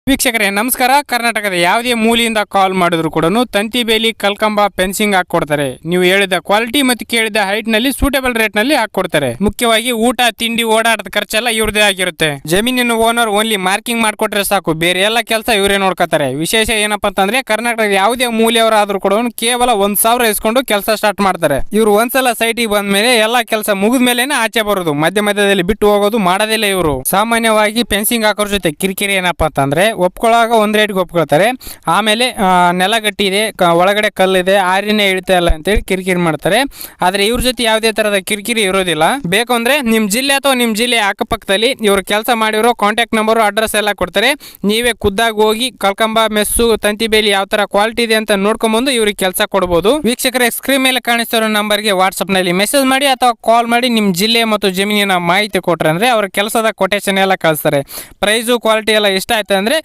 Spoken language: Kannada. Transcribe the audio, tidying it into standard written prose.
ವೀಕ್ಷಕರೇ ನಮಸ್ಕಾರ. ಕರ್ನಾಟಕದ ಯಾವುದೇ ಮೂಲೆಯಿಂದ ಕಾಲ್ ಮಾಡಿದ್ರು ಕೂಡ ತಂತಿ ಬೇಲಿ ಕಲ್ಕಂಬ ಫೆನ್ಸಿಂಗ್ ಹಾಕೊಡ್ತಾರೆ. ನೀವು ಹೇಳಿದ ಕ್ವಾಲಿಟಿ ಮತ್ತು ಕೇಳಿದ ಹೈಟ್ ನಲ್ಲಿ ಸೂಟೇಬಲ್ ರೇಟ್ ನಲ್ಲಿ ಹಾಕೊಡ್ತಾರೆ. ಮುಖ್ಯವಾಗಿ ಊಟ ತಿಂಡಿ ಓಡಾಟದ ಖರ್ಚೆಲ್ಲ ಇವ್ರದೇ ಆಗಿರುತ್ತೆ. ಜಮೀನಿನ ಓನರ್ ಓನ್ಲಿ ಮಾರ್ಕಿಂಗ್ ಮಾಡ್ಕೊಟ್ರೆ ಸಾಕು, ಬೇರೆ ಎಲ್ಲ ಕೆಲಸ ಇವರೇ ನೋಡ್ಕೋತಾರೆ. ವಿಶೇಷ ಏನಪ್ಪಾ ಅಂತಂದ್ರೆ ಕರ್ನಾಟಕದ ಯಾವುದೇ ಮೂಲೆಯವರಾದ್ರೂ ಕೂಡ ಕೇವಲ 1,000 ಇಸ್ಕೊಂಡು ಕೆಲಸ ಸ್ಟಾರ್ಟ್ ಮಾಡ್ತಾರೆ. ಇವ್ರು ಒಂದ್ಸಲ ಸೈಟಿಗೆ ಬಂದ ಮೇಲೆ ಎಲ್ಲಾ ಕೆಲಸ ಮುಗಿದ ಮೇಲೆನೆ ಆಚೆ ಬರೋದು, ಮಧ್ಯದಲ್ಲಿ ಬಿಟ್ಟು ಹೋಗೋದು ಮಾಡೋದಿಲ್ಲ. ಇವರು ಸಾಮಾನ್ಯವಾಗಿ ಫೆನ್ಸಿಂಗ್ ಹಾಕೋರ್ ಜೊತೆ ಕಿರಿಕಿರಿ ಏನಪ್ಪಾ ಅಂತಂದ್ರೆ ಒಪ್ಕೊಳ್ಳಾಗ ಒಂದ್ ರೇಟ್ಗೆ ಒಪ್ಕೊಳ್ತಾರೆ, ಆಮೇಲೆ ನೆಲ ಗಟ್ಟಿ ಇದೆ, ಒಳಗಡೆ ಕಲ್ಲಿದೆ, ಆರಿನೇ ಇಳ್ತಾ ಇಲ್ಲ ಅಂತೇಳಿ ಕಿರಿಕಿರಿ ಮಾಡ್ತಾರೆ. ಆದ್ರೆ ಇವ್ರ ಜೊತೆ ಯಾವುದೇ ತರದ ಕಿರಿಕಿರಿ ಇರೋದಿಲ್ಲ. ಬೇಕು ಅಂದ್ರೆ ನಿಮ್ ಜಿಲ್ಲೆ ಅಥವಾ ನಿಮ್ ಜಿಲ್ಲೆ ಅಕ್ಕಪಕ್ಕದಲ್ಲಿ ಇವ್ರು ಕೆಲಸ ಮಾಡಿರೋ ಕಾಂಟ್ಯಾಕ್ಟ್ ನಂಬರ್ ಅಡ್ರೆಸ್ ಎಲ್ಲ ಕೊಡ್ತಾರೆ. ನೀವೇ ಖುದ್ದಾಗಿ ಹೋಗಿ ಕಲ್ಕಂಬ ಮೆಸ್ಸು ತಂತಿ ಬೇಲಿ ಯಾವ ತರ ಕ್ವಾಲಿಟಿ ಇದೆ ಅಂತ ನೋಡ್ಕೊಂಡ್ಬಂದು ಇವ್ರಿಗೆ ಕೆಲಸ ಕೊಡಬಹುದು. ವೀಕ್ಷಕರೇ ಸ್ಕ್ರೀನ್ ಮೇಲೆ ಕಾಣಿಸ್ತಿರೋ ನಂಬರ್ಗೆ ವಾಟ್ಸ್ಆಪ್ ನಲ್ಲಿ ಮೆಸೇಜ್ ಮಾಡಿ ಅಥವಾ ಕಾಲ್ ಮಾಡಿ ನಿಮ್ ಜಿಲ್ಲೆ ಮತ್ತು ಜಮೀನಿನ ಮಾಹಿತಿ ಕೊಟ್ರೆ ಅಂದ್ರೆ ಅವ್ರ ಕೆಲಸದ ಕೊಟೇಶನ್ ಎಲ್ಲ ಕಳಿಸ್ತಾರೆ. ಪ್ರೈಸು ಕ್ವಾಲಿಟಿ ಎಲ್ಲ ಇಷ್ಟ ಆಯ್ತು ಅಂದ್ರೆ